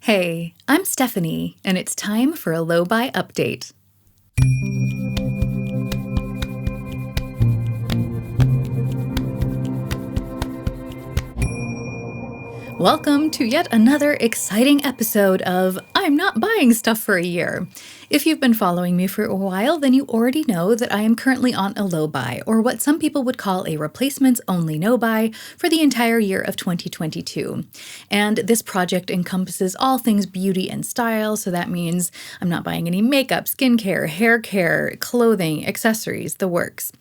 Hey, I'm Stephanie, and it's time for a low-buy update. Welcome to yet another exciting episode of I'm Not Buying Stuff for a Year. If you've been following me for a while, then you already know that I am currently on a low buy, or what some people would call a replacements-only no-buy, for the entire year of 2022. And this project encompasses all things beauty and style, so that means I'm not buying any makeup, skincare, hair care, clothing, accessories, the works.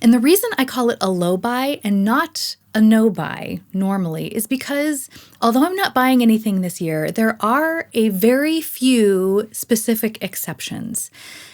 And the reason I call it a low buy and not a no-buy normally is because although I'm not buying anything this year, there are a very few specific exceptions.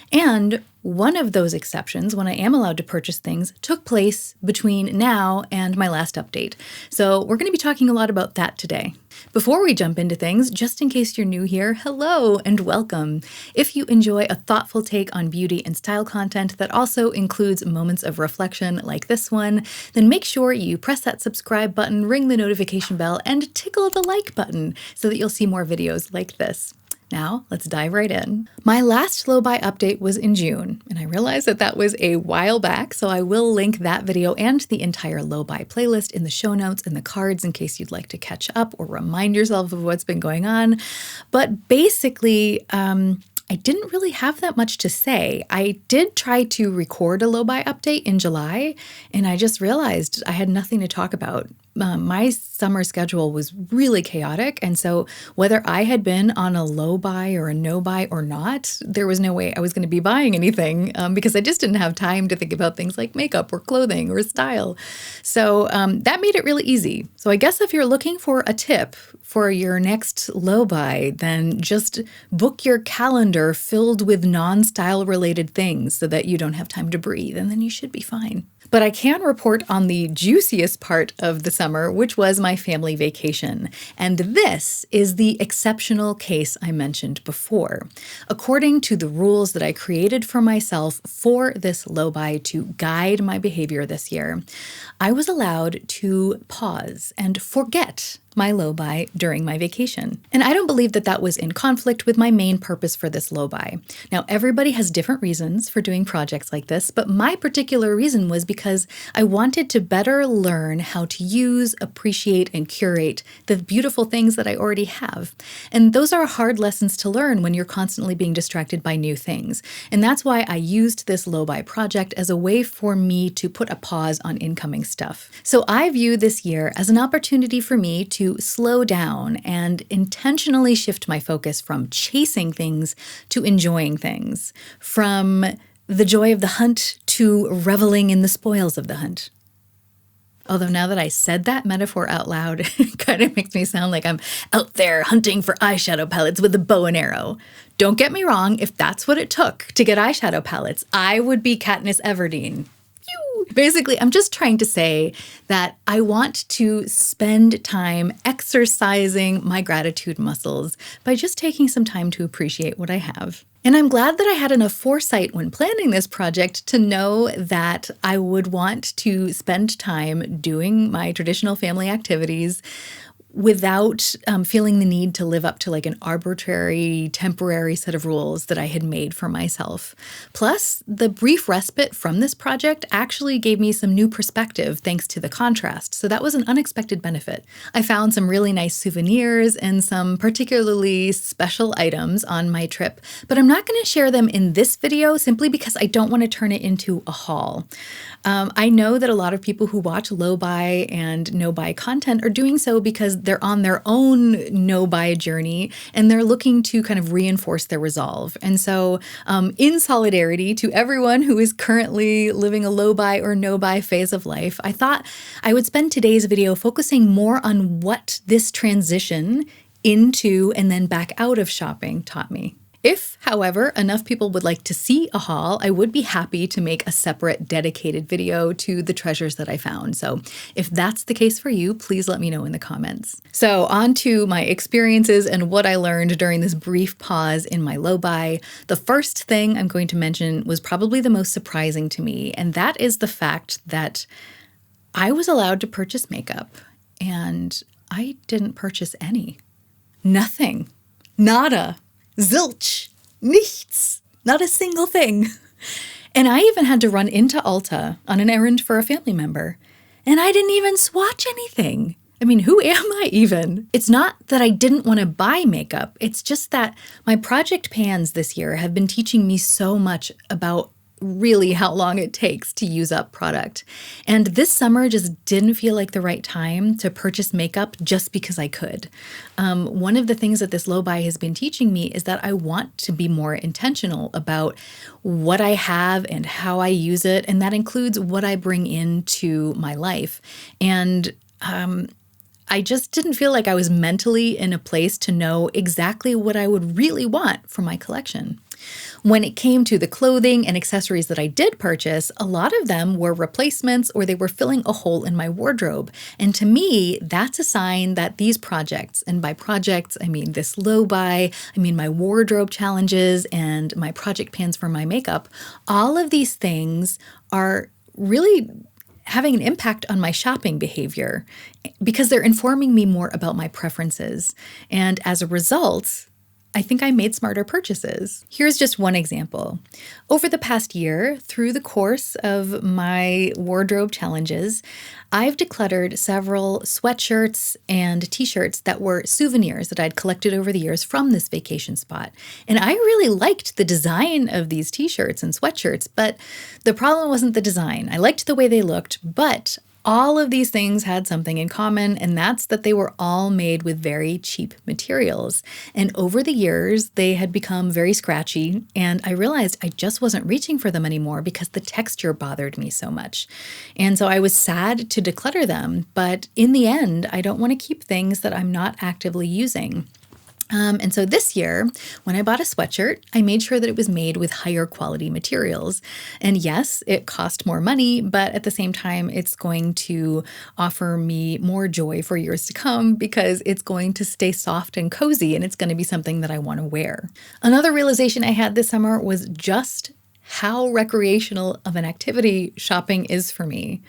And one of those exceptions, when I am allowed to purchase things, took place between now and my last update. So we're going to be talking a lot about that today. Before we jump into things, just in case you're new here, hello and welcome. If you enjoy a thoughtful take on beauty and style content that also includes moments of reflection like this one, then make sure you press that subscribe button, ring the notification bell, and tickle the like button so that you'll see more videos like this. Now, let's dive right in. My last low buy update was in June, and I realized that was a while back, so I will link that video and the entire low buy playlist in the show notes and the cards in case you'd like to catch up or remind yourself of what's been going on. But basically, I didn't really have that much to say. I did try to record a low buy update in July, and I just realized I had nothing to talk about. My summer schedule was really chaotic, and so whether I had been on a low buy or a no buy or not, there was no way I was going to be buying anything because I just didn't have time to think about things like makeup or clothing or style. So that made it really easy. So I guess if you're looking for a tip for your next low buy, then just book your calendar filled with non-style related things so that you don't have time to breathe, and then you should be fine. But I can report on the juiciest part of the summer, which was my family vacation. And this is the exceptional case I mentioned before. According to the rules that I created for myself for this low buy to guide my behavior this year, I was allowed to pause and forget my low buy during my vacation. And I don't believe that was in conflict with my main purpose for this low buy. Now, everybody has different reasons for doing projects like this, but my particular reason was because I wanted to better learn how to use, appreciate, and curate the beautiful things that I already have. And those are hard lessons to learn when you're constantly being distracted by new things. And that's why I used this low buy project as a way for me to put a pause on incoming stuff. So I view this year as an opportunity for me to slow down and intentionally shift my focus from chasing things to enjoying things, from the joy of the hunt to reveling in the spoils of the hunt. Although now that I said that metaphor out loud, it kind of makes me sound like I'm out there hunting for eyeshadow palettes with a bow and arrow. Don't get me wrong, if that's what it took to get eyeshadow palettes, I would be Katniss Everdeen. Basically, I'm just trying to say that I want to spend time exercising my gratitude muscles by just taking some time to appreciate what I have. And I'm glad that I had enough foresight when planning this project to know that I would want to spend time doing my traditional family activities without feeling the need to live up to like an arbitrary, temporary set of rules that I had made for myself. Plus, the brief respite from this project actually gave me some new perspective thanks to the contrast, so that was an unexpected benefit. I found some really nice souvenirs and some particularly special items on my trip, but I'm not going to share them in this video simply because I don't want to turn it into a haul. I know that a lot of people who watch low buy and no buy content are doing so because they're on their own no buy journey and they're looking to kind of reinforce their resolve. And so in solidarity to everyone who is currently living a low buy or no buy phase of life, I thought I would spend today's video focusing more on what this transition into and then back out of shopping taught me. If, however, enough people would like to see a haul, I would be happy to make a separate dedicated video to the treasures that I found. So if that's the case for you, please let me know in the comments. So on to my experiences and what I learned during this brief pause in my low buy. The first thing I'm going to mention was probably the most surprising to me, and that is the fact that I was allowed to purchase makeup and I didn't purchase any. Nothing. Nada. Zilch. Nichts. Not a single thing. And I even had to run into Ulta on an errand for a family member. And I didn't even swatch anything. I mean, who am I even? It's not that I didn't want to buy makeup. It's just that my project pans this year have been teaching me so much about really how long it takes to use up product. And this summer just didn't feel like the right time to purchase makeup just because I could. One of the things that this low buy has been teaching me is that I want to be more intentional about what I have and how I use it. And that includes what I bring into my life. And I just didn't feel like I was mentally in a place to know exactly what I would really want for my collection. When it came to the clothing and accessories that I did purchase, a lot of them were replacements or they were filling a hole in my wardrobe. And to me, that's a sign that these projects, and by projects, I mean this low buy, I mean my wardrobe challenges and my project pans for my makeup, all of these things are really having an impact on my shopping behavior because they're informing me more about my preferences. And as a result, I think I made smarter purchases. Here's just one example. Over the past year, through the course of my wardrobe challenges, I've decluttered several sweatshirts and t-shirts that were souvenirs that I'd collected over the years from this vacation spot. And I really liked the design of these t-shirts and sweatshirts, but the problem wasn't the design. I liked the way they looked, but all of these things had something in common, and that's that they were all made with very cheap materials. And over the years, they had become very scratchy, and I realized I just wasn't reaching for them anymore because the texture bothered me so much. And so I was sad to declutter them, but in the end, I don't want to keep things that I'm not actively using. And so this year, when I bought a sweatshirt, I made sure that it was made with higher quality materials. And yes, it cost more money, but at the same time, it's going to offer me more joy for years to come because it's going to stay soft and cozy and it's going to be something that I want to wear. Another realization I had this summer was just how recreational of an activity shopping is for me.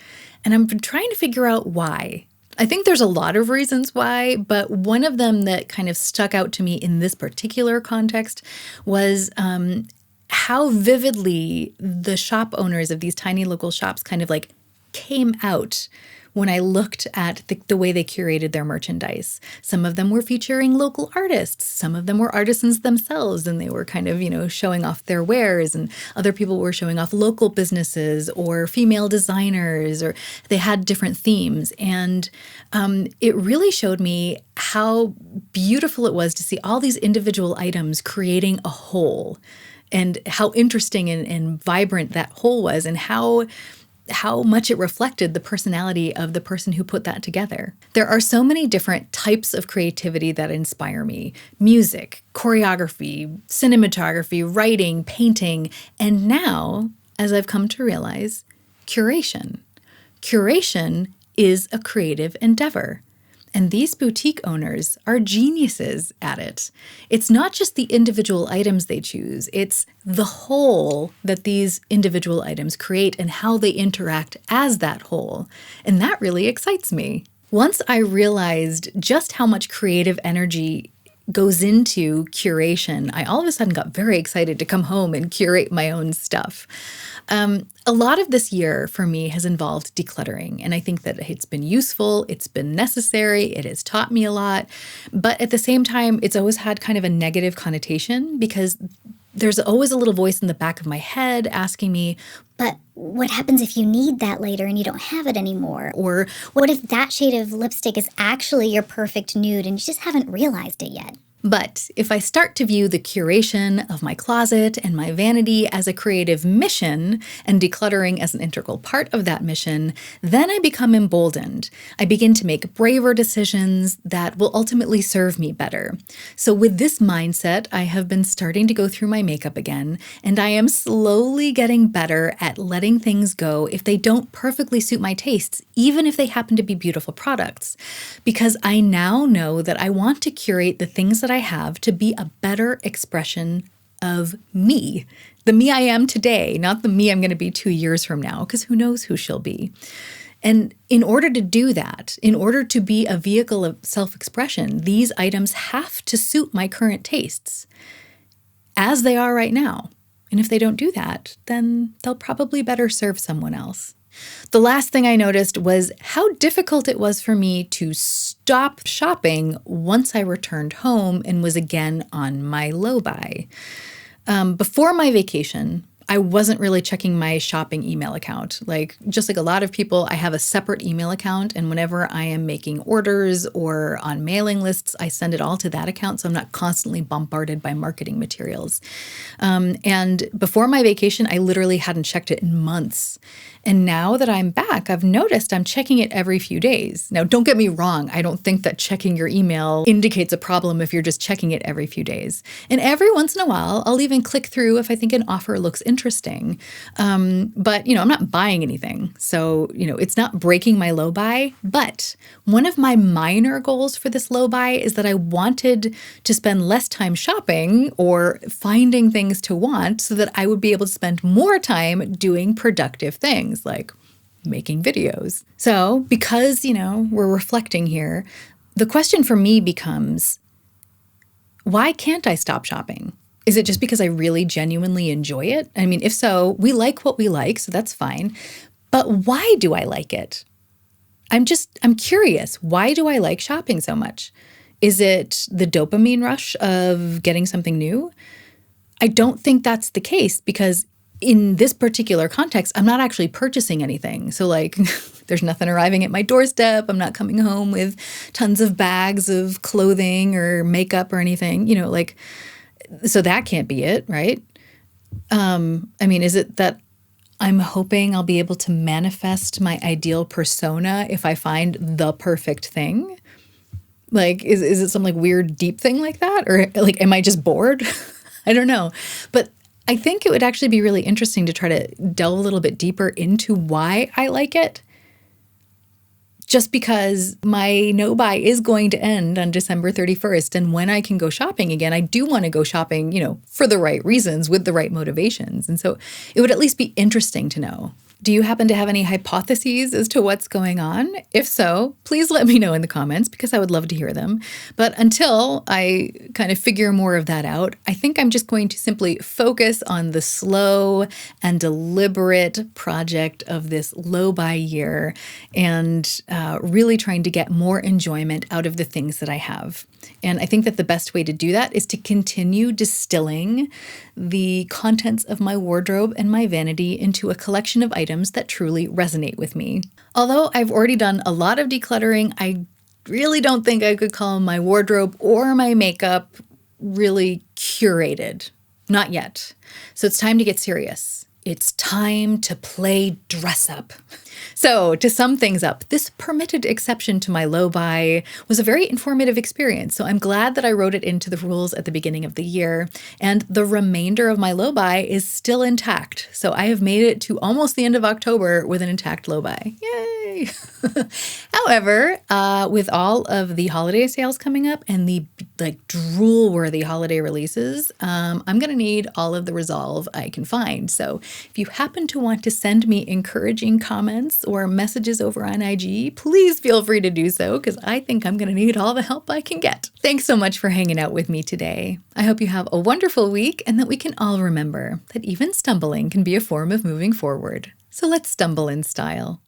And I'm trying to figure out why. I think there's a lot of reasons why, but one of them that kind of stuck out to me in this particular context was how vividly the shop owners of these tiny local shops kind of like came out when I looked at the way they curated their merchandise. Some of them were featuring local artists. Some of them were artisans themselves, and they were kind of, showing off their wares. And other people were showing off local businesses or female designers, or they had different themes. And it really showed me how beautiful it was to see all these individual items creating a whole, and how interesting and vibrant that whole was, and how much it reflected the personality of the person who put that together. There are so many different types of creativity that inspire me: music, choreography, cinematography, writing, painting, and now, as I've come to realize, curation. Curation is a creative endeavor. And these boutique owners are geniuses at it. It's not just the individual items they choose, it's the whole that these individual items create and how they interact as that whole. And that really excites me. Once I realized just how much creative energy goes into curation, I all of a sudden got very excited to come home and curate my own stuff. A lot of this year for me has involved decluttering, and I think that it's been useful, it's been necessary, it has taught me a lot, but at the same time, it's always had kind of a negative connotation because there's always a little voice in the back of my head asking me, but what happens if you need that later and you don't have it anymore? Or what if that shade of lipstick is actually your perfect nude and you just haven't realized it yet? But if I start to view the curation of my closet and my vanity as a creative mission and decluttering as an integral part of that mission, then I become emboldened. I begin to make braver decisions that will ultimately serve me better. So with this mindset, I have been starting to go through my makeup again, and I am slowly getting better at letting things go if they don't perfectly suit my tastes, even if they happen to be beautiful products. Because I now know that I want to curate the things that I have to be a better expression of me, the me I am today, not the me I'm going to be 2 years from now, because who knows who she'll be. And in order to do that, in order to be a vehicle of self-expression, these items have to suit my current tastes as they are right now. And if they don't do that, then they'll probably better serve someone else. The last thing I noticed was how difficult it was for me to stop shopping once I returned home and was again on my low buy. Before my vacation, I wasn't really checking my shopping email account. Just like a lot of people, I have a separate email account, and whenever I am making orders or on mailing lists, I send it all to that account, so I'm not constantly bombarded by marketing materials. And before my vacation, I literally hadn't checked it in months. And now that I'm back, I've noticed I'm checking it every few days. Now, don't get me wrong. I don't think that checking your email indicates a problem if you're just checking it every few days. And every once in a while, I'll even click through if I think an offer looks interesting. But, I'm not buying anything. So, it's not breaking my low buy. But one of my minor goals for this low buy is that I wanted to spend less time shopping or finding things to want so that I would be able to spend more time doing productive things like making videos. So because, we're reflecting here, the question for me becomes, why can't I stop shopping? Is it just because I really genuinely enjoy it? I mean, if so, we like what we like, so that's fine. But why do I like it? I'm curious. Why do I like shopping so much? Is it the dopamine rush of getting something new? I don't think that's the case because in this particular context, I'm not actually purchasing anything. So there's nothing arriving at my doorstep. I'm not coming home with tons of bags of clothing or makeup or anything, so that can't be it, right? Is it that I'm hoping I'll be able to manifest my ideal persona if I find the perfect thing? Is it some weird deep thing like that? Or am I just bored? I don't know. But I think it would actually be really interesting to try to delve a little bit deeper into why I like it. Just because my no buy is going to end on December 31st. And when I can go shopping again, I do want to go shopping, for the right reasons with the right motivations. And so it would at least be interesting to know. Do you happen to have any hypotheses as to what's going on? If so, please let me know in the comments because I would love to hear them. But until I kind of figure more of that out, I think I'm just going to simply focus on the slow and deliberate project of this low buy year and really trying to get more enjoyment out of the things that I have. And I think that the best way to do that is to continue distilling the contents of my wardrobe and my vanity into a collection of items that truly resonate with me. Although I've already done a lot of decluttering, I really don't think I could call my wardrobe or my makeup really curated. Not yet. So it's time to get serious. It's time to play dress up. So to sum things up, this permitted exception to my low buy was a very informative experience. So I'm glad that I wrote it into the rules at the beginning of the year. And the remainder of my low buy is still intact. So I have made it to almost the end of October with an intact low buy. Yay! However, with all of the holiday sales coming up and the drool-worthy holiday releases, I'm going to need all of the resolve I can find. So if you happen to want to send me encouraging comments or messages over on IG, please feel free to do so because I think I'm going to need all the help I can get. Thanks so much for hanging out with me today. I hope you have a wonderful week and that we can all remember that even stumbling can be a form of moving forward. So let's stumble in style.